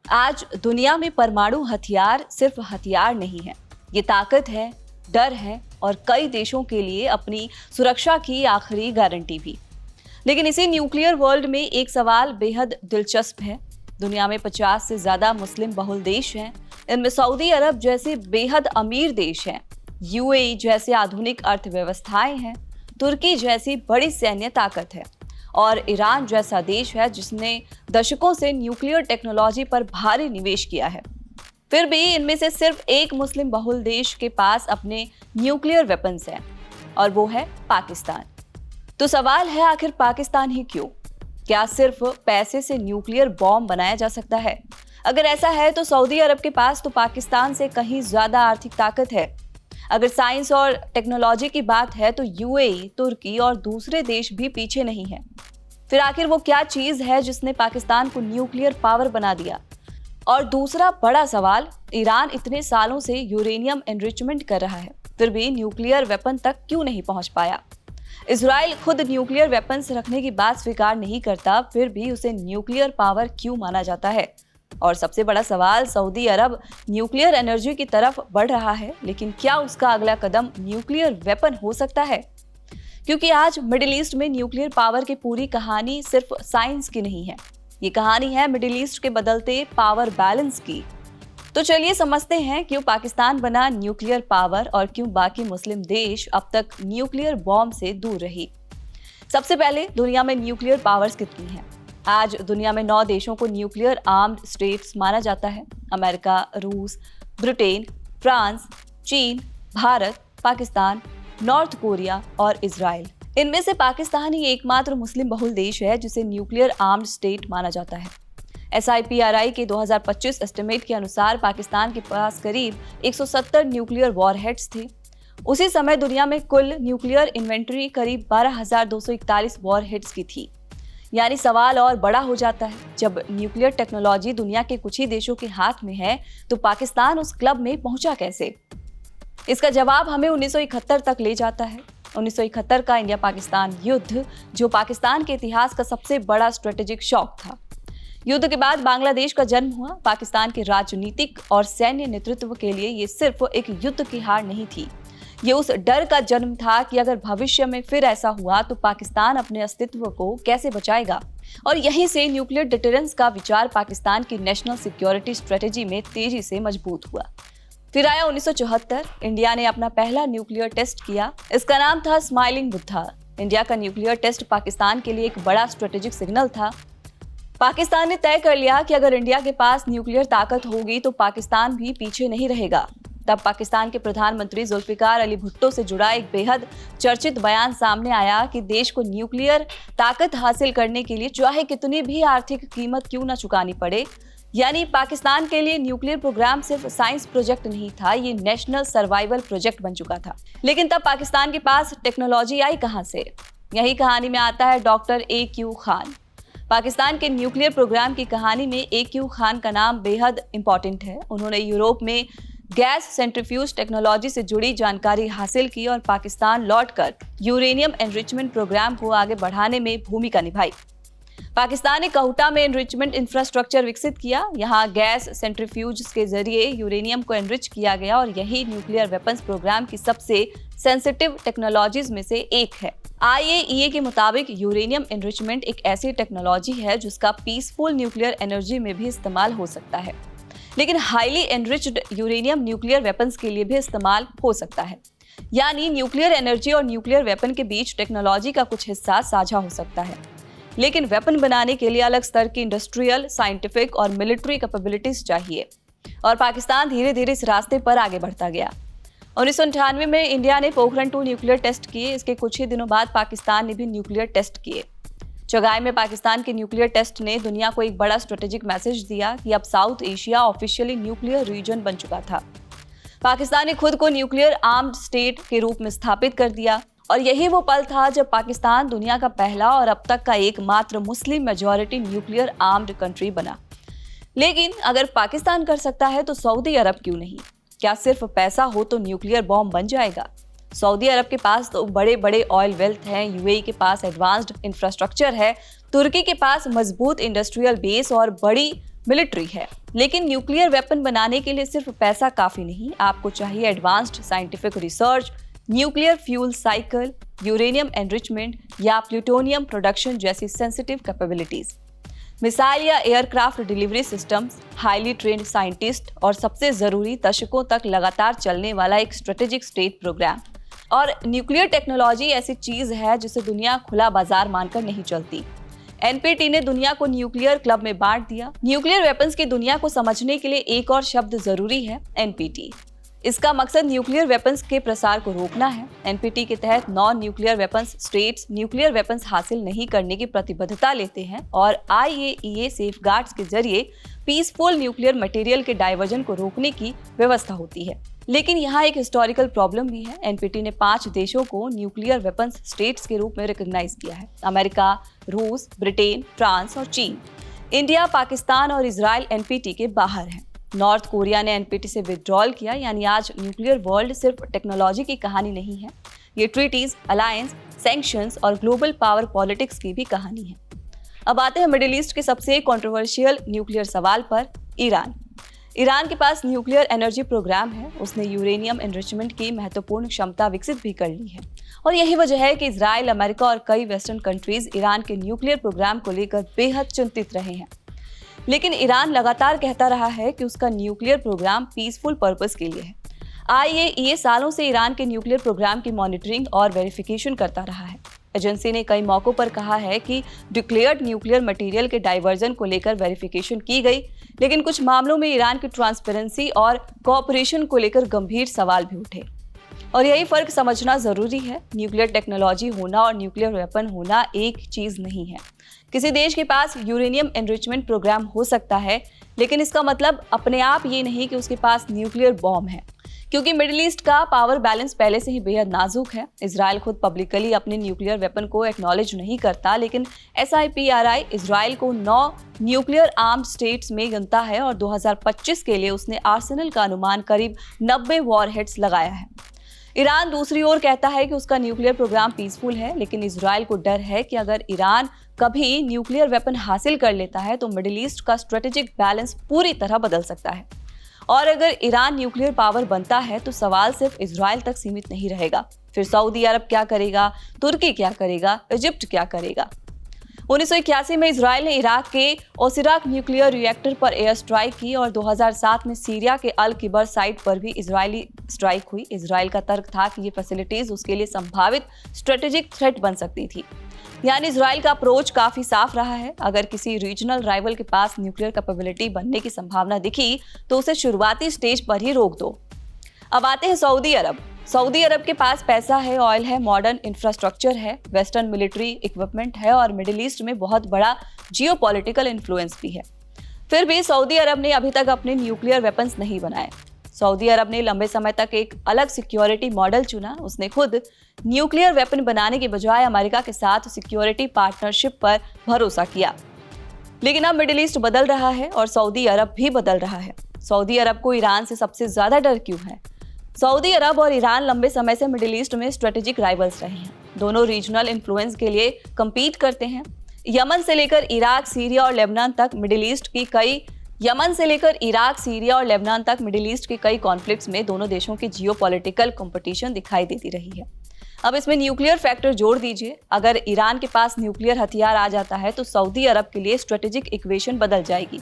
आज दुनिया में परमाणु हथियार सिर्फ हथियार नहीं है, ये ताकत है, डर है और कई देशों के लिए अपनी सुरक्षा की आखिरी गारंटी भी। लेकिन इसी न्यूक्लियर वर्ल्ड में एक सवाल बेहद दिलचस्प है। दुनिया में 50 से ज्यादा मुस्लिम बहुल देश हैं। इनमें सऊदी अरब जैसे बेहद अमीर देश हैं, यूएई जैसे आधुनिक अर्थव्यवस्थाएं हैं, तुर्की जैसी बड़ी सैन्य ताकत है और ईरान जैसा देश है जिसने दशकों से न्यूक्लियर टेक्नोलॉजी पर भारी निवेश किया है। फिर भी इनमें से सिर्फ एक मुस्लिम बहुल देश के पास अपने न्यूक्लियर वेपन्स हैं और वो है पाकिस्तान। तो सवाल है, आखिर पाकिस्तान ही क्यों? क्या सिर्फ पैसे से न्यूक्लियर बॉम्ब बनाया जा सकता है? अगर ऐसा है तो सऊदी अरब के पास तो पाकिस्तान से कहीं ज्यादा आर्थिक ताकत है। अगर साइंस और टेक्नोलॉजी की बात है तो यूएई, तुर्की और दूसरे देश भी पीछे नहीं है। फिर आखिर वो क्या चीज है जिसने पाकिस्तान को न्यूक्लियर पावर बना दिया? और दूसरा बड़ा सवाल, ईरान इतने सालों से यूरेनियम एनरिचमेंट कर रहा है, फिर भी न्यूक्लियर वेपन तक क्यों नहीं पहुंच पाया? इजराइल खुद न्यूक्लियर वेपन्स रखने की बात स्वीकार नहीं करता, फिर भी उसे न्यूक्लियर पावर क्यों माना जाता है? और सबसे बड़ा सवाल, सऊदी अरब न्यूक्लियर एनर्जी की तरफ बढ़ रहा है, लेकिन क्या उसका अगला कदम न्यूक्लियर वेपन हो सकता है? क्योंकि आज मिडिल ईस्ट में न्यूक्लियर पावर की पूरी कहानी सिर्फ साइंस की नहीं है, ये कहानी है मिडिल ईस्ट के बदलते पावर बैलेंस की। तो चलिए समझते हैं क्यों पाकिस्तान बना न्यूक्लियर पावर और क्यों बाकी मुस्लिम देश अब तक न्यूक्लियर बॉम्ब से दूर रही। सबसे पहले, दुनिया में न्यूक्लियर पावर्स कितनी हैं? आज दुनिया में 9 देशों को न्यूक्लियर आर्म्ड स्टेट्स माना जाता है। अमेरिका, रूस, ब्रिटेन, फ्रांस, चीन, भारत, पाकिस्तान, नॉर्थ कोरिया और इजराइल। इनमें से पाकिस्तान ही एकमात्र मुस्लिम बहुल देश है जिसे न्यूक्लियर आर्म्ड स्टेट माना जाता है। SIPRI के 2025 एस्टिमेट के अनुसार पाकिस्तान के पास करीब 170 न्यूक्लियर वॉरहेड्स थे। उसी समय दुनिया में कुल न्यूक्लियर इन्वेंट्री करीब 12,241 वॉरहेड्स की थी। यानी सवाल और बड़ा हो जाता है, जब न्यूक्लियर टेक्नोलॉजी दुनिया के कुछ ही देशों के हाथ में है तो पाकिस्तान उस क्लब में पहुंचा कैसे? इसका जवाब हमें 1971 तक ले जाता है। 1971 का इंडिया पाकिस्तान युद्ध, जो पाकिस्तान के इतिहास का सबसे बड़ा स्ट्रेटेजिक शॉक था। युद्ध के बाद बांग्लादेश का जन्म हुआ। पाकिस्तान के राजनीतिक और सैन्य नेतृत्व के लिए ये सिर्फ एक युद्ध की हार नहीं थी, ये उस डर का जन्म था कि अगर भविष्य में फिर ऐसा हुआ तो पाकिस्तान अपने अस्तित्व को कैसे बचाएगा। और यहीं से न्यूक्लियर डिटरेंस का विचार पाकिस्तान की नेशनल सिक्योरिटी स्ट्रेटेजी में तेजी से मजबूत हुआ। फिर आया 1974, इंडिया ने अपना पहला न्यूक्लियर टेस्ट किया। इसका नाम था स्माइलिंग बुद्धा। इंडिया का न्यूक्लियर टेस्ट पाकिस्तान के लिए एक बड़ा स्ट्रेटेजिक सिग्नल था। पाकिस्तान ने तय कर लिया कि अगर इंडिया के पास न्यूक्लियर ताकत होगी तो पाकिस्तान भी पीछे नहीं रहेगा। तब पाकिस्तान के प्रधानमंत्री जुल्फिकार अली भुट्टो से जुड़ा एक बेहद चर्चित बयान सामने आया कि देश को न्यूक्लियर ताकत हासिल करने के लिए चाहे कितनी भी आर्थिक कीमत क्यों न चुकानी पड़े। यानी पाकिस्तान के लिए न्यूक्लियर प्रोग्राम सिर्फ साइंस प्रोजेक्ट नहीं था, ये नेशनल सर्वाइवल प्रोजेक्ट बन चुका था। लेकिन तब पाकिस्तान के पास टेक्नोलॉजी आई कहां से? यही कहानी में आता है डॉक्टर AQ खान। पाकिस्तान के न्यूक्लियर प्रोग्राम की कहानी में AQ खान का नाम बेहद इंपॉर्टेंट है। उन्होंने यूरोप में गैस सेंट्रीफ्यूज टेक्नोलॉजी से जुड़ी जानकारी हासिल की और पाकिस्तान लौटकर यूरेनियम एनरिचमेंट प्रोग्राम को आगे बढ़ाने में भूमिका निभाई। पाकिस्तान ने कहूटा में एनरिचमेंट इंफ्रास्ट्रक्चर विकसित किया। यहाँ गैस सेंट्रीफ्यूज के जरिए यूरेनियम को एनरिच किया गया और यही न्यूक्लियर वेपन्स प्रोग्राम की सबसे सेंसिटिव टेक्नोलॉजीज में से एक है। IAEA के मुताबिक यूरेनियम एनरिचमेंट एक ऐसी टेक्नोलॉजी है जिसका पीसफुल न्यूक्लियर एनर्जी में भी इस्तेमाल हो सकता है, लेकिन highly enriched uranium nuclear weapons के लिए भी इस्तेमाल हो सकता है। यानी न्यूक्लियर एनर्जी और न्यूक्लियर वेपन के बीच टेक्नोलॉजी का कुछ हिस्सा साझा हो सकता है, लेकिन वेपन बनाने के लिए अलग स्तर की इंडस्ट्रियल, साइंटिफिक और मिलिट्री कैपेबिलिटीज चाहिए। और पाकिस्तान धीरे धीरे इस रास्ते पर आगे बढ़ता गया। 1998 में इंडिया ने पोखरण 2 न्यूक्लियर टेस्ट किए। इसके कुछ ही दिनों बाद पाकिस्तान ने भी न्यूक्लियर टेस्ट किए। चगाई में पाकिस्तान के न्यूक्लियर टेस्ट ने दुनिया को एक बड़ा स्ट्रेटेजिक मैसेज दिया कि अब south Asia officially nuclear region बन चुका था। पाकिस्तान ने खुद को न्यूक्लियर आर्म्ड स्टेट के रूप में स्थापित कर दिया और यही वो पल था जब पाकिस्तान दुनिया का पहला और अब तक का एकमात्र Muslim majority nuclear armed country बना। लेकिन अगर पाकिस्तान कर सकता है तो सऊदी अरब क्यों नहीं? क्या सिर्फ पैसा हो तो न्यूक्लियर बॉम्ब बन जाएगा? सऊदी अरब के पास तो बड़े बड़े ऑयल वेल्थ हैं, यूएई के पास एडवांस्ड इंफ्रास्ट्रक्चर है, तुर्की के पास मजबूत इंडस्ट्रियल बेस और बड़ी मिलिट्री है। लेकिन न्यूक्लियर वेपन बनाने के लिए सिर्फ पैसा काफी नहीं, आपको चाहिए advanced scientific research, nuclear fuel cycle, uranium enrichment या प्लूटोनियम प्रोडक्शन जैसी सेंसिटिव कैपेबिलिटीज। मिसाइल या aircraft delivery systems, highly trained scientist और सबसे जरूरी दशकों तक लगातार चलने वाला एक स्ट्रेटेजिक स्टेट प्रोग्राम। और न्यूक्लियर टेक्नोलॉजी ऐसी चीज है जिसे दुनिया खुला बाजार मानकर नहीं चलती। एनपीटी ने दुनिया को न्यूक्लियर क्लब में बांट दिया। न्यूक्लियर वेपन्स की दुनिया को समझने के लिए एक और शब्द जरूरी है, एनपीटी। इसका मकसद न्यूक्लियर वेपन्स के प्रसार को रोकना है। एनपीटी के तहत non nuclear weapons states nuclear weapons हासिल नहीं करने की प्रतिबद्धता लेते हैं और IAEA सेफगार्ड्स के जरिए पीसफुल न्यूक्लियर मटेरियल के डाइवर्जन को रोकने की व्यवस्था होती है। लेकिन यहाँ एक हिस्टोरिकल प्रॉब्लम भी है। एनपीटी ने 5 देशों को न्यूक्लियर वेपन्स स्टेट्स के रूप में रिकॉग्नाइज किया है: अमेरिका, रूस, ब्रिटेन, फ्रांस और चीन। इंडिया, पाकिस्तान और इजराइल एनपीटी के बाहर हैं। नॉर्थ कोरिया ने एनपीटी से विड्रॉल किया। यानी आज न्यूक्लियर वर्ल्ड सिर्फ टेक्नोलॉजी की कहानी नहीं है, ये ट्रीटीज, अलायंस, सैंक्शंस और ग्लोबल पावर पॉलिटिक्स की भी कहानी है। अब आते हैं मिडिल ईस्ट के सबसे कंट्रोवर्शियल न्यूक्लियर सवाल पर, ईरान। ईरान के पास न्यूक्लियर एनर्जी प्रोग्राम है। उसने यूरेनियम एनरिचमेंट की महत्वपूर्ण क्षमता विकसित भी कर ली है और यही वजह है कि इजराइल, अमेरिका और कई वेस्टर्न कंट्रीज ईरान के न्यूक्लियर प्रोग्राम को लेकर बेहद चिंतित रहे हैं। लेकिन ईरान लगातार कहता रहा है कि उसका न्यूक्लियर प्रोग्राम पीसफुल पर्पस के लिए है। IAEA सालों से ईरान के न्यूक्लियर प्रोग्राम की मॉनिटरिंग और वेरिफिकेशन करता रहा है। एजेंसी ने कई मौकों पर कहा है कि डिक्लेयर्ड न्यूक्लियर मटेरियल के डाइवर्जन को लेकर वेरिफिकेशन की गई, लेकिन कुछ मामलों में ईरान की ट्रांसपेरेंसी और कोऑपरेशन को लेकर गंभीर सवाल भी उठे। और यही फर्क समझना जरूरी है। न्यूक्लियर टेक्नोलॉजी होना और न्यूक्लियर वेपन होना एक चीज नहीं है। किसी देश के पास यूरेनियम एनरिचमेंट प्रोग्राम हो सकता है, लेकिन इसका मतलब अपने आप ये नहीं कि उसके पास न्यूक्लियर बॉम्ब है, क्योंकि मिडिल ईस्ट का पावर बैलेंस पहले से ही बेहद नाजुक है। इजराइल खुद पब्लिकली अपने न्यूक्लियर वेपन को एक्नॉलेज नहीं करता, लेकिन SIPRI इजराइल को 9 न्यूक्लियर आर्म्ड स्टेट्स में गिनता है और 2025 के लिए उसने आर्सेनल का अनुमान करीब 90 वॉरहेड्स लगाया है। ईरान दूसरी ओर कहता है कि उसका न्यूक्लियर प्रोग्राम पीसफुल है, लेकिन इजराइल को डर है कि अगर ईरान कभी न्यूक्लियर वेपन हासिल कर लेता है तो मिडिल ईस्ट का स्ट्रेटेजिक बैलेंस पूरी तरह बदल सकता है। और अगर ईरान न्यूक्लियर पावर बनता है तो सवाल सिर्फ इजराइल तक सीमित नहीं रहेगा। फिर सऊदी अरब क्या करेगा, तुर्की क्या करेगा, इजिप्ट क्या करेगा। 1981 में इजराइल ने इराक के ओसिराक न्यूक्लियर रिएक्टर पर एयर स्ट्राइक की और 2007 में सीरिया के अल किबर साइट पर भी इजरायली स्ट्राइक हुई। इजराइल का तर्क था कि ये फैसिलिटीज उसके लिए संभावित स्ट्रेटेजिक थ्रेट बन सकती थी। यानी इजराइल का अप्रोच काफी साफ रहा है। अगर किसी रीजनल राइवल के पास न्यूक्लियर कैपेबिलिटी बनने की संभावना दिखी तो उसे शुरुआती स्टेज पर ही रोक दो। अब आते हैं सऊदी अरब। सऊदी अरब के पास पैसा है, ऑयल है, मॉडर्न इंफ्रास्ट्रक्चर है, वेस्टर्न मिलिट्री इक्विपमेंट है और मिडिल ईस्ट में बहुत बड़ा जियोपॉलिटिकल इन्फ्लुएंस भी है। फिर भी सऊदी अरब ने अभी तक अपने न्यूक्लियर वेपन्स नहीं बनाए। सऊदी अरब ने लंबे समय तक एक अलग सिक्योरिटी मॉडल चुना। उसने खुद न्यूक्लियर वेपन बनाने के बजाय अमेरिका के साथ सिक्योरिटी पार्टनरशिप पर भरोसा किया। लेकिन अब मिडिल ईस्ट बदल रहा है और सऊदी अरब भी बदल रहा है। सऊदी अरब को ईरान से सबसे ज्यादा डर क्यों है? सऊदी अरब और ईरान लंबे समय से मिडिल ईस्ट में स्ट्रेटेजिक राइवल्स रहे हैं। दोनों रीजनल इन्फ्लुएंस के लिए कम्पीट करते हैं। यमन से लेकर इराक, सीरिया और लेबनान तक मिडिल ईस्ट की कई कॉन्फ्लिक्ट्स में दोनों देशों की जियोपॉलिटिकल कंपटीशन दिखाई देती रही है। अब इसमें न्यूक्लियर फैक्टर जोड़ दीजिए। अगर ईरान के पास न्यूक्लियर हथियार आ जाता है तो सऊदी अरब के लिए स्ट्रेटेजिक इक्वेशन बदल जाएगी।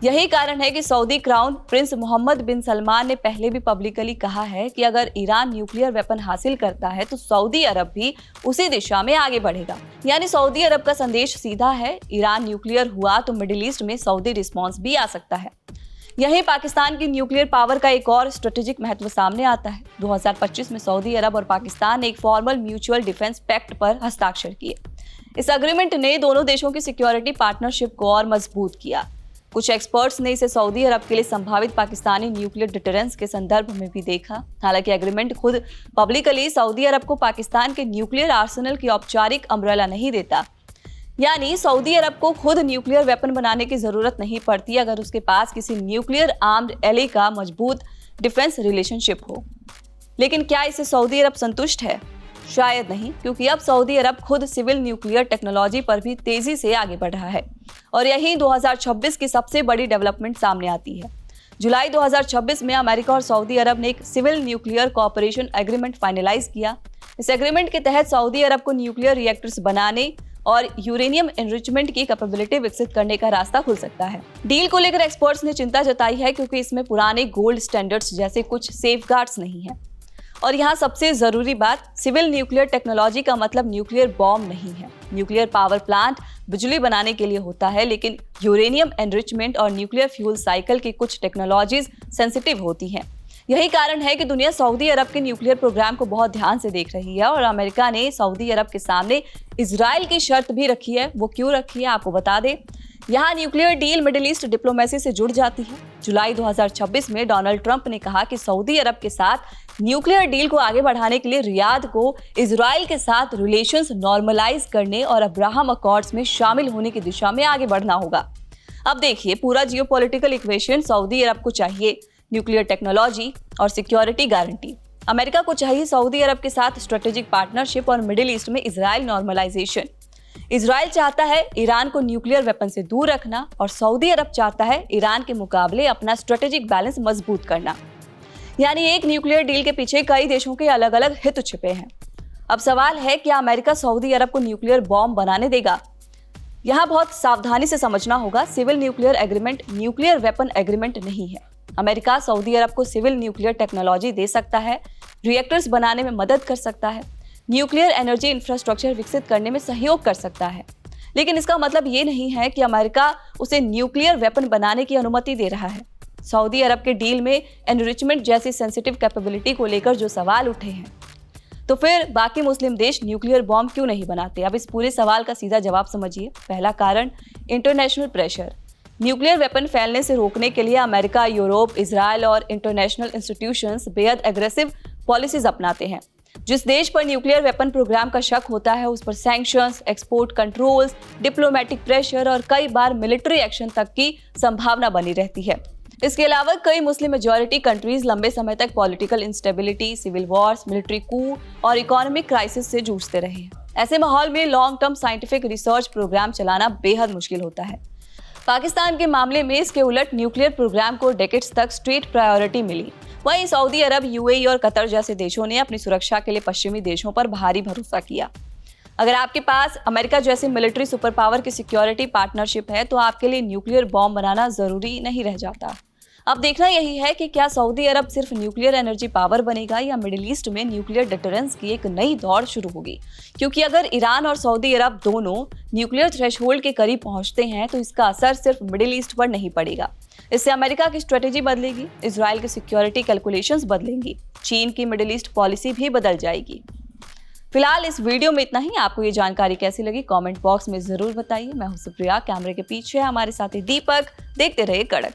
यही कारण है कि सऊदी क्राउन प्रिंस मोहम्मद बिन सलमान ने पहले भी पब्लिकली कहा है कि अगर ईरान न्यूक्लियर वेपन हासिल करता है तो सऊदी अरब भी उसी दिशा में आगे बढ़ेगा। यानी सऊदी अरब का संदेश सीधा है, ईरान न्यूक्लियर हुआ तो मिडिल ईस्ट में सऊदी रिस्पॉन्स भी आ सकता है। यही पाकिस्तान की न्यूक्लियर पावर का एक और स्ट्रेटेजिक महत्व सामने आता है। 2025 में सऊदी अरब और पाकिस्तान ने एक फॉर्मल म्यूचुअल डिफेंस पैक्ट पर हस्ताक्षर किए। इस एग्रीमेंट ने दोनों देशों की सिक्योरिटी पार्टनरशिप को और मजबूत किया। कुछ एक्सपर्ट्स ने इसे सऊदी अरब के लिए संभावित पाकिस्तानी न्यूक्लियर डिटरेंस के संदर्भ में भी देखा। हालांकि एग्रीमेंट खुद पब्लिकली सऊदी अरब को पाकिस्तान के न्यूक्लियर आर्सेनल की औपचारिक अम्ब्रेला नहीं देता। यानी सऊदी अरब को खुद न्यूक्लियर वेपन बनाने की जरूरत नहीं पड़ती अगर उसके पास किसी न्यूक्लियर आर्म्ड एली का मजबूत डिफेंस रिलेशनशिप हो। लेकिन क्या इससे सऊदी अरब संतुष्ट है? शायद नहीं, क्योंकि अब सऊदी अरब खुद सिविल न्यूक्लियर टेक्नोलॉजी पर भी तेजी से आगे बढ़ रहा है और यही 2026 की सबसे बड़ी डेवलपमेंट सामने आती है। जुलाई 2026 में अमेरिका और सऊदी अरब ने एक civil nuclear cooperation agreement finalise किया। इस एग्रीमेंट के तहत सऊदी अरब को न्यूक्लियर रिएक्टर्स बनाने और यूरेनियम एनरिचमेंट की कैपेबिलिटी विकसित करने का रास्ता खुल सकता है। डील को लेकर एक्सपर्ट्स ने चिंता जताई है, क्योंकि इसमें पुराने गोल्ड स्टैंडर्ड्स जैसे कुछ सेफगार्ड्स नहीं है। और यहाँ सबसे जरूरी बात, सिविल न्यूक्लियर टेक्नोलॉजी का मतलब न्यूक्लियर बॉम्ब नहीं है। न्यूक्लियर पावर प्लांट बिजली बनाने के लिए होता है, लेकिन यूरेनियम एनरिचमेंट और न्यूक्लियर फ्यूल साइकिल की कुछ टेक्नोलॉजीज सेंसिटिव होती हैं। यही कारण है कि दुनिया सऊदी अरब के न्यूक्लियर प्रोग्राम को बहुत ध्यान से देख रही है और अमेरिका ने सऊदी अरब के सामने इजराइल की शर्त भी रखी है। वो क्यों रखी है आपको बता दें। यहाँ nuclear deal middle east diplomacy से जुड़ जाती है। जुलाई 2026 में डोनाल्ड ट्रंप ने कहा कि सऊदी अरब के साथ न्यूक्लियर डील को आगे बढ़ाने के लिए रियाद को इजराइल के साथ रिलेशंस नॉर्मलाइज करने और अब्राहम अकॉर्ड्स में शामिल होने की दिशा में आगे बढ़ना होगा। अब देखिए, पूरा जियोपॉलिटिकल इक्वेशन सऊदी अरब को चाहिए न्यूक्लियर टेक्नोलॉजी और सिक्योरिटी गारंटी। अमेरिका को चाहिए सऊदी अरब के साथ स्ट्रेटेजिक पार्टनरशिप और मिडिल ईस्ट में इजराइल नॉर्मलाइजेशन। इजराइल चाहता है ईरान को न्यूक्लियर वेपन से दूर रखना और सऊदी अरब चाहता है ईरान के मुकाबले अपना स्ट्रेटेजिक बैलेंस मजबूत करना। यानी एक न्यूक्लियर डील के पीछे कई देशों के अलग अलग हित छिपे हैं। अब सवाल है, क्या अमेरिका सऊदी अरब को न्यूक्लियर बॉम्ब बनाने देगा? यहाँ बहुत सावधानी से समझना होगा। Civil nuclear agreement nuclear weapon agreement नहीं है। अमेरिका सऊदी अरब को सिविल न्यूक्लियर टेक्नोलॉजी दे सकता है, रिएक्टर्स बनाने में मदद कर सकता है, न्यूक्लियर एनर्जी इंफ्रास्ट्रक्चर विकसित करने में सहयोग कर सकता है, लेकिन इसका मतलब ये नहीं है कि अमेरिका उसे न्यूक्लियर वेपन बनाने की अनुमति दे रहा है। सऊदी अरब के डील में एनरिचमेंट जैसी सेंसिटिव कैपेबिलिटी को लेकर जो सवाल उठे हैं, तो फिर बाकी मुस्लिम देश न्यूक्लियर बॉम्ब क्यों नहीं बनाते? अब इस पूरे सवाल का सीधा जवाब समझिए। पहला कारण, इंटरनेशनल प्रेशर। न्यूक्लियर वेपन फैलने से रोकने के लिए अमेरिका, यूरोप, इजराइल और इंटरनेशनल इंस्टीट्यूशंस बेहद एग्रेसिव पॉलिसीज अपनाते हैं। जिस देश पर न्यूक्लियर वेपन प्रोग्राम का शक होता है उस पर sanctions, export controls, diplomatic pressure और कई बार मिलिट्री एक्शन तक की संभावना बनी रहती है। इसके अलावा कई मुस्लिम मेजॉरिटी कंट्रीज लंबे समय तक political instability, civil wars, military coup और इकोनॉमिक क्राइसिस से जूझते रहे हैं। ऐसे माहौल में long term scientific research programme चलाना बेहद मुश्किल होता है। पाकिस्तान के मामले में इसके उलट न्यूक्लियर प्रोग्राम को डेकेड्स तक स्ट्रेट प्रायोरिटी मिली। वहीं सऊदी अरब, यूएई और कतर जैसे देशों ने अपनी सुरक्षा के लिए पश्चिमी देशों पर भारी भरोसा किया। अगर आपके पास अमेरिका जैसे मिलिट्री सुपर पावर की सिक्योरिटी पार्टनरशिप है तो आपके लिए न्यूक्लियर बॉम्ब बनाना जरूरी नहीं रह जाता। अब देखना यही है कि क्या सऊदी अरब सिर्फ न्यूक्लियर एनर्जी पावर बनेगा या मिडिल ईस्ट में न्यूक्लियर डिटरेंस की एक नई दौड़ शुरू होगी। क्योंकि अगर ईरान और सऊदी अरब दोनों न्यूक्लियर थ्रेशोल्ड के करीब पहुंचते हैं तो इसका असर सिर्फ मिडिल ईस्ट पर नहीं पड़ेगा। इससे अमेरिका की स्ट्रेटेजी बदलेगी, इजराइल की सिक्योरिटी कैलकुलेशंस बदलेंगी, चीन की मिडिल ईस्ट पॉलिसी भी बदल जाएगी। फिलहाल इस वीडियो में इतना ही। आपको ये जानकारी कैसी लगी कमेंट बॉक्स में जरूर बताइए। मैं हूं सुप्रिया, कैमरे के पीछे हमारे साथी दीपक। देखते रहिए कड़क।